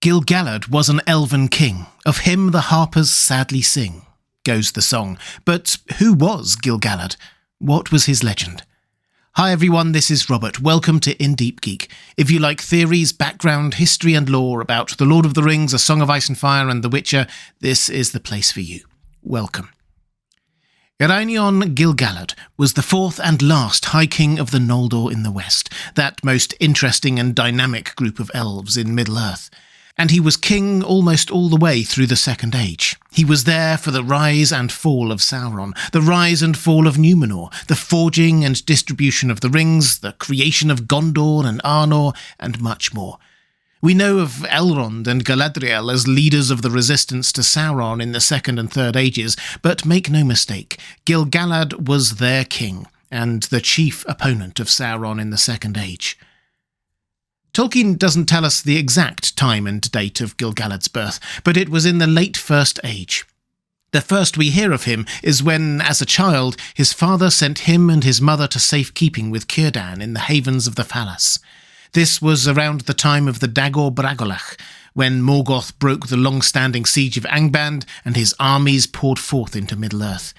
Gil-galad was an elven king, of him the harpers sadly sing, goes the song. But who was Gil-galad? What was his legend? Hi everyone, this is Robert. Welcome to Deep Geek. If you like theories, background, history and lore about The Lord of the Rings, A Song of Ice and Fire and The Witcher, this is the place for you. Welcome. Gil-galad was the fourth and last High King of the Noldor in the West, that most interesting and dynamic group of elves in Middle-earth. And he was king almost all the way through the Second Age. He was there for the rise and fall of Sauron, the rise and fall of Numenor, the forging and distribution of the rings, the creation of Gondor and Arnor, and much more. We know of Elrond and Galadriel as leaders of the resistance to Sauron in the Second and Third Ages, but make no mistake, Gil-galad was their king, and the chief opponent of Sauron in the Second Age. Tolkien doesn't tell us the exact time and date of Gil-galad's birth, but it was in the late First Age. The first we hear of him is when, as a child, his father sent him and his mother to safekeeping with Círdan in the havens of the Falas. This was around the time of the Dagor Bragolach, when Morgoth broke the long-standing siege of Angband and his armies poured forth into Middle-earth.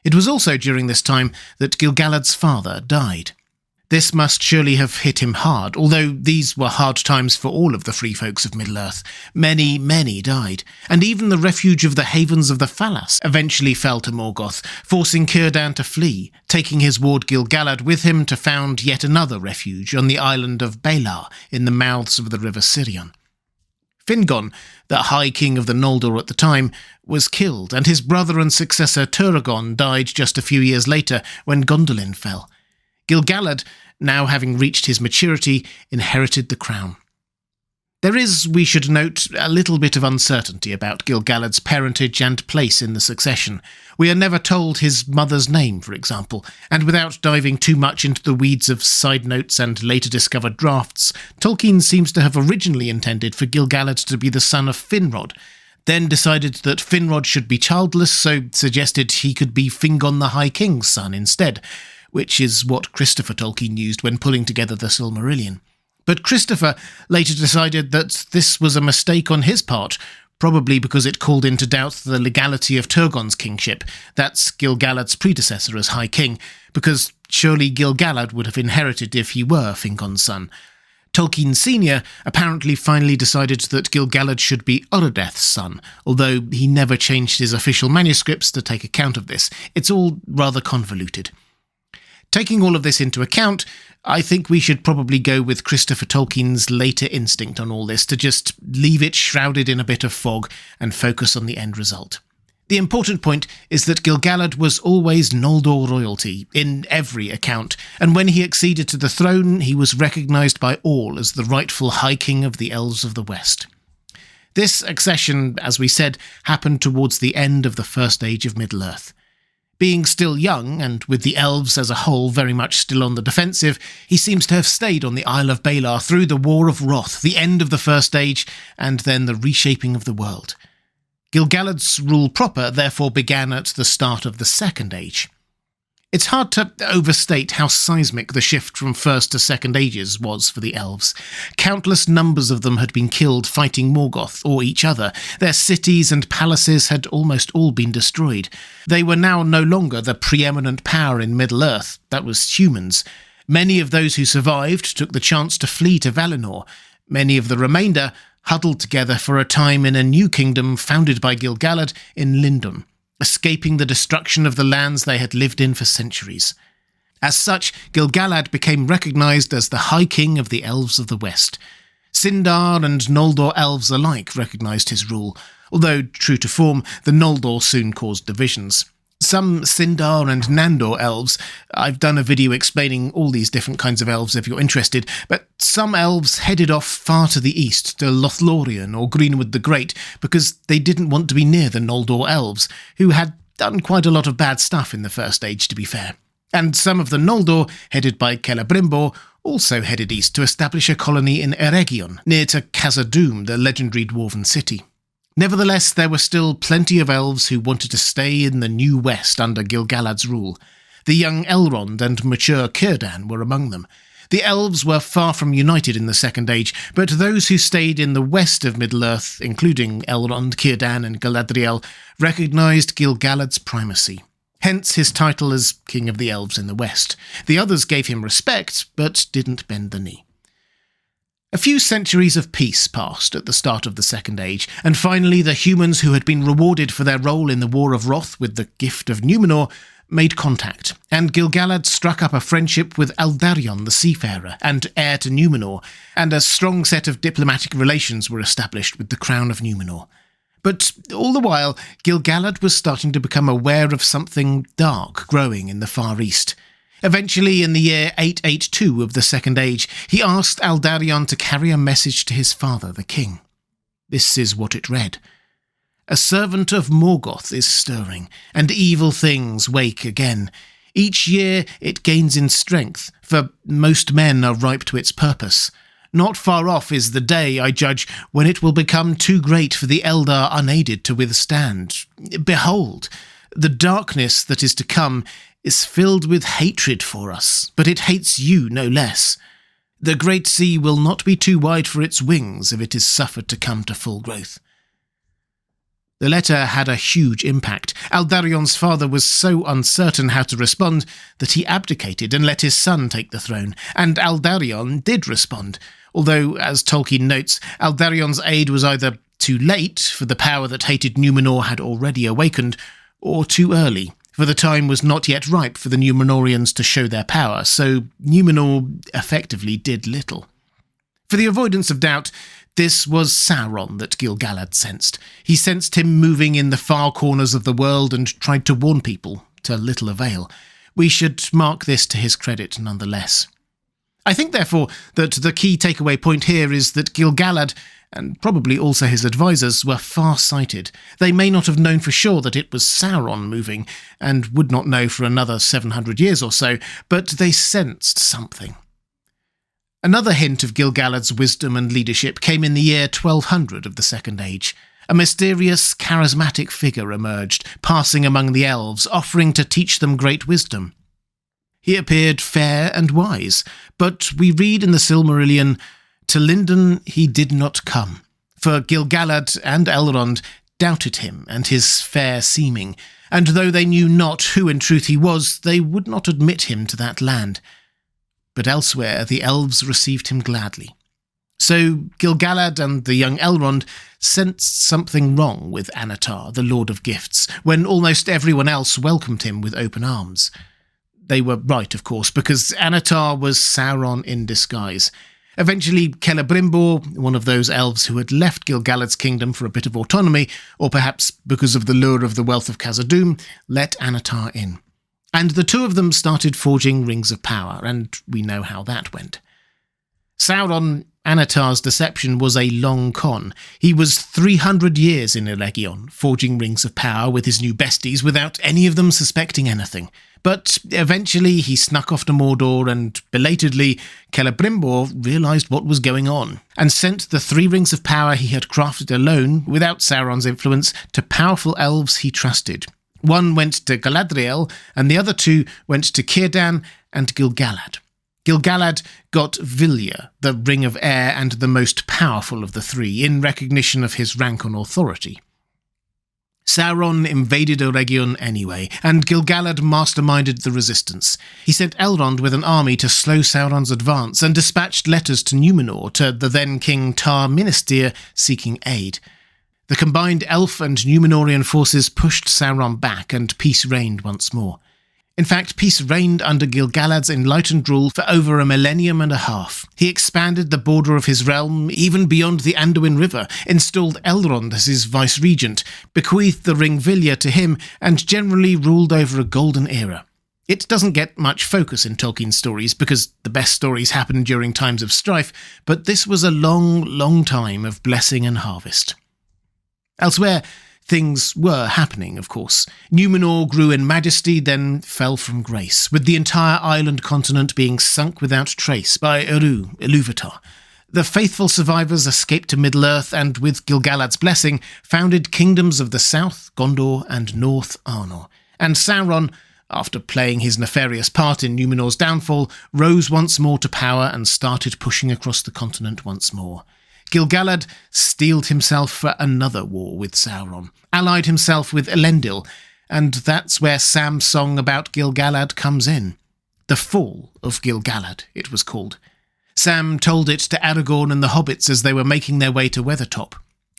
It was also during this time that Gil-galad's father died. This must surely have hit him hard, although these were hard times for all of the free folks of Middle-earth. Many, many died, and even the refuge of the havens of the Falas eventually fell to Morgoth, forcing Círdan to flee, taking his ward Gil-galad with him to found yet another refuge on the island of Balar in the mouths of the river Sirion. Fingon, the High King of the Noldor at the time, was killed, and his brother and successor Turgon died just a few years later when Gondolin fell. Gil-galad, now having reached his maturity, inherited the crown. There is, we should note, a little bit of uncertainty about Gil-galad's parentage and place in the succession. We are never told his mother's name, for example, and without diving too much into the weeds of side notes and later discovered drafts, Tolkien seems to have originally intended for Gil-galad to be the son of Finrod, then decided that Finrod should be childless, so suggested he could be Fingon the High King's son instead, which is what Christopher Tolkien used when pulling together the Silmarillion. But Christopher later decided that this was a mistake on his part, probably because it called into doubt the legality of Turgon's kingship, that's Gil-galad's predecessor as High King, because surely Gil-galad would have inherited if he were Fingon's son. Tolkien Sr. apparently finally decided that Gil-galad should be Orodeth's son, although he never changed his official manuscripts to take account of this. It's all rather convoluted. Taking all of this into account, I think we should probably go with Christopher Tolkien's later instinct on all this to just leave it shrouded in a bit of fog and focus on the end result. The important point is that Gil-galad was always Noldor royalty, in every account, and when he acceded to the throne, he was recognised by all as the rightful High King of the Elves of the West. This accession, as we said, happened towards the end of the First Age of Middle-earth. Being still young, and with the elves as a whole very much still on the defensive, he seems to have stayed on the Isle of Balar through the War of Wrath, the end of the First Age, and then the reshaping of the world. Gil-galad's rule proper therefore began at the start of the Second Age. It's hard to overstate how seismic the shift from First to Second Ages was for the elves. Countless numbers of them had been killed fighting Morgoth or each other. Their cities and palaces had almost all been destroyed. They were now no longer the preeminent power in Middle-earth, that was humans. Many of those who survived took the chance to flee to Valinor. Many of the remainder huddled together for a time in a new kingdom founded by Gil-galad in Lindon, escaping the destruction of the lands they had lived in for centuries. As such, Gil-galad became recognised as the High King of the Elves of the West. Sindar and Noldor elves alike recognised his rule, although, true to form, the Noldor soon caused divisions. Some Sindar and Nandor elves, I've done a video explaining all these different kinds of elves if you're interested, but some elves headed off far to the east to Lothlorien or Greenwood the Great because they didn't want to be near the Noldor elves, who had done quite a lot of bad stuff in the First Age, to be fair. And some of the Noldor, headed by Celebrimbor, also headed east to establish a colony in Eregion, near to Khazad-dûm, the legendary dwarven city. Nevertheless, there were still plenty of elves who wanted to stay in the New West under Gil-galad's rule. The young Elrond and mature Círdan were among them. The elves were far from united in the Second Age, but those who stayed in the west of Middle-earth, including Elrond, Círdan and Galadriel, recognised Gil-galad's primacy. Hence his title as King of the Elves in the West. The others gave him respect, but didn't bend the knee. A few centuries of peace passed at the start of the Second Age, and finally the humans who had been rewarded for their role in the War of Wrath with the gift of Númenor made contact, and Gil-galad struck up a friendship with Eldarion the Seafarer and heir to Númenor, and a strong set of diplomatic relations were established with the Crown of Númenor. But all the while, Gil-galad was starting to become aware of something dark growing in the Far East. Eventually, in the year 882 of the Second Age, he asked Eldarion to carry a message to his father, the king. This is what it read. A servant of Morgoth is stirring, and evil things wake again. Each year it gains in strength, for most men are ripe to its purpose. Not far off is the day, I judge, when it will become too great for the Eldar unaided to withstand. Behold, the darkness that is to come is filled with hatred for us, but it hates you no less. The great sea will not be too wide for its wings if it is suffered to come to full growth. The letter had a huge impact. Eldarion's father was so uncertain how to respond that he abdicated and let his son take the throne, and Eldarion did respond, although, as Tolkien notes, Eldarion's aid was either too late, for the power that hated Númenor had already awakened, or too early, for the time was not yet ripe for the Númenorians to show their power, so Númenor effectively did little. For the avoidance of doubt, this was Sauron that Gil-galad sensed. He sensed him moving in the far corners of the world and tried to warn people, to little avail. We should mark this to his credit nonetheless. I think, therefore, that the key takeaway point here is that Gil-galad, and probably also his advisors, were far-sighted. They may not have known for sure that it was Sauron moving, and would not know for another 700 years or so, but they sensed something. Another hint of Gil-galad's wisdom and leadership came in the year 1200 of the Second Age. A mysterious, charismatic figure emerged, passing among the elves, offering to teach them great wisdom. He appeared fair and wise, but we read in the Silmarillion, "To Lindon he did not come, for Gil-galad and Elrond doubted him and his fair seeming, and though they knew not who in truth he was, they would not admit him to that land. But elsewhere the elves received him gladly." So Gil-galad and the young Elrond sensed something wrong with Annatar, the Lord of Gifts, when almost everyone else welcomed him with open arms. They were right, of course, because Annatar was Sauron in disguise. Eventually, Celebrimbor, one of those elves who had left Gil-galad's kingdom for a bit of autonomy, or perhaps because of the lure of the wealth of Khazad-dûm, let Annatar in. And the two of them started forging rings of power, and we know how that went. Sauron, Annatar's deception, was a long con. He was 300 years in Eregion, forging rings of power with his new besties without any of them suspecting anything. But eventually he snuck off to Mordor, and belatedly, Celebrimbor realised what was going on, and sent the 3 rings of power he had crafted alone, without Sauron's influence, to powerful elves he trusted. One went to Galadriel, and the other 2 went to Círdan and Gil-galad. Gil-galad got Vilya, the Ring of Air and the most powerful of the 3, in recognition of his rank and authority. Sauron invaded Eregion anyway, and Gil-galad masterminded the resistance. He sent Elrond with an army to slow Sauron's advance, and dispatched letters to Númenor, to the then-king Tar-Ministir, seeking aid. The combined elf and Númenorian forces pushed Sauron back, and peace reigned once more. In fact, peace reigned under Gil-galad's enlightened rule for over a millennium and a half. He expanded the border of his realm, even beyond the Anduin River, installed Elrond as his vice-regent, bequeathed the Ring Vilya to him, and generally ruled over a golden era. It doesn't get much focus in Tolkien's stories, because the best stories happen during times of strife, but this was a long, long time of blessing and harvest. Elsewhere, things were happening, of course. Númenor grew in majesty, then fell from grace, with the entire island continent being sunk without trace by Eru, Ilúvatar. The faithful survivors escaped to Middle-earth, and with Gil-galad's blessing, founded kingdoms of the south, Gondor, and north, Arnor. And Sauron, after playing his nefarious part in Numenor's downfall, rose once more to power and started pushing across the continent once more. Gil-galad steeled himself for another war with Sauron, allied himself with Elendil, and that's where Sam's song about Gil-galad comes in. The Fall of Gil-galad, it was called. Sam told it to Aragorn and the hobbits as they were making their way to Weathertop.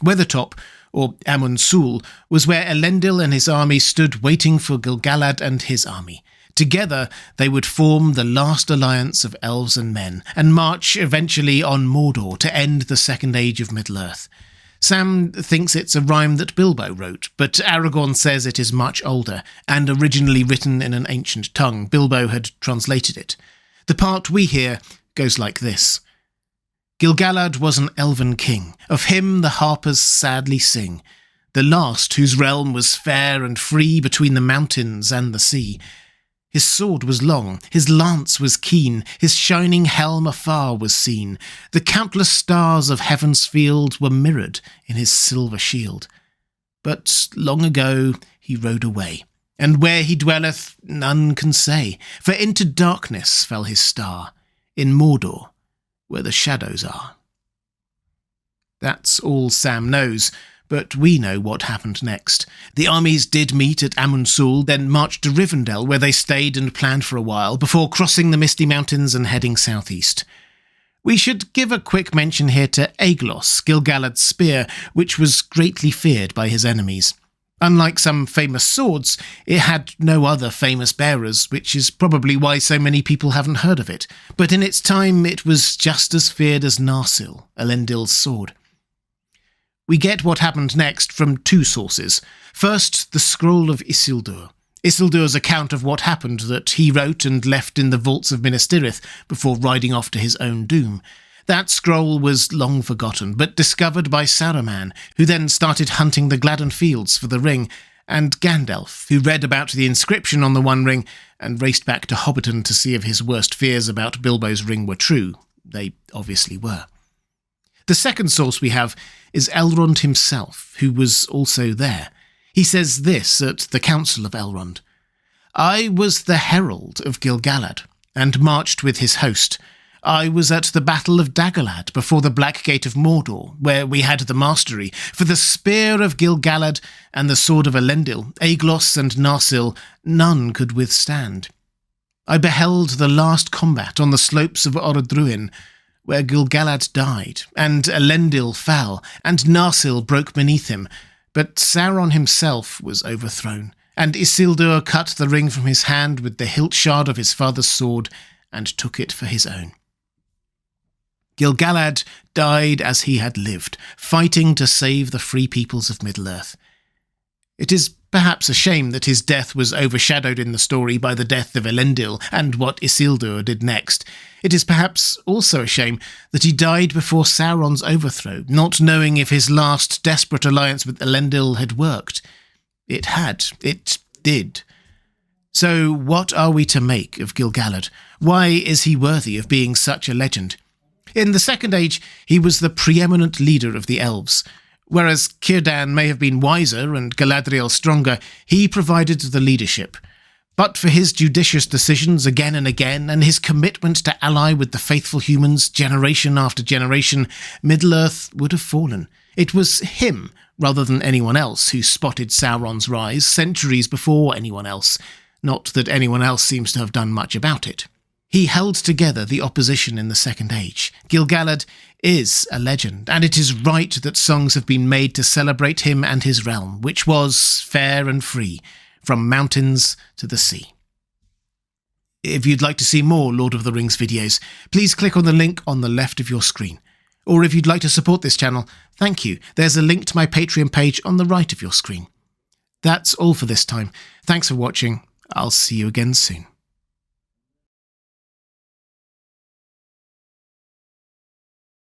Weathertop, or Amun-Sul, was where Elendil and his army stood waiting for Gil-galad and his army. Together they would form the last alliance of elves and men, and march eventually on Mordor to end the Second Age of Middle-earth. Sam thinks it's a rhyme that Bilbo wrote, but Aragorn says it is much older, and originally written in an ancient tongue. Bilbo had translated it. The part we hear goes like this. Gil-galad was an elven king, of him the harpers sadly sing, the last whose realm was fair and free between the mountains and the sea. His sword was long, his lance was keen, his shining helm afar was seen, the countless stars of heaven's field were mirrored in his silver shield. But long ago he rode away, and where he dwelleth none can say, for into darkness fell his star, in Mordor, where the shadows are. That's all Sam knows, but we know what happened next. The armies did meet at Amun-Sul, then marched to Rivendell, where they stayed and planned for a while, before crossing the Misty Mountains and heading southeast. We should give a quick mention here to Aeglos, Gil-galad's spear, which was greatly feared by his enemies. Unlike some famous swords, it had no other famous bearers, which is probably why so many people haven't heard of it. But in its time, it was just as feared as Narsil, Elendil's sword. We get what happened next from two sources. First, the Scroll of Isildur. Isildur's account of what happened that he wrote and left in the vaults of Minas Tirith before riding off to his own doom. That scroll was long forgotten, but discovered by Saruman, who then started hunting the Gladden Fields for the ring, and Gandalf, who read about the inscription on the One Ring and raced back to Hobbiton to see if his worst fears about Bilbo's ring were true. They obviously were. The second source we have is Elrond himself, who was also there. He says this at the Council of Elrond. I was the herald of Gil-galad, and marched with his host. I was at the Battle of Dagorlad before the Black Gate of Mordor, where we had the mastery, for the spear of Gil-galad and the sword of Elendil, Aeglos and Narsil, none could withstand. I beheld the last combat on the slopes of Orodruin, where Gil-galad died, and Elendil fell, and Narsil broke beneath him, but Sauron himself was overthrown, and Isildur cut the ring from his hand with the hilt shard of his father's sword, and took it for his own. Gil-galad died as he had lived, fighting to save the free peoples of Middle-earth. It is perhaps a shame that his death was overshadowed in the story by the death of Elendil and what Isildur did next. It is perhaps also a shame that he died before Sauron's overthrow, not knowing if his last desperate alliance with Elendil had worked. It had. It did. So what are we to make of Gil-galad? Why is he worthy of being such a legend? In the Second Age, he was the preeminent leader of the elves. Whereas Círdan may have been wiser and Galadriel stronger, he provided the leadership. But for his judicious decisions again and again, and his commitment to ally with the faithful humans generation after generation, Middle-earth would have fallen. It was him, rather than anyone else, who spotted Sauron's rise centuries before anyone else. Not that anyone else seems to have done much about it. He held together the opposition in the Second Age. Gil-galad is a legend, and it is right that songs have been made to celebrate him and his realm, which was fair and free, from mountains to the sea. If you'd like to see more Lord of the Rings videos, please click on the link on the left of your screen. Or if you'd like to support this channel, thank you. There's a link to my Patreon page on the right of your screen. That's all for this time. Thanks for watching. I'll see you again soon.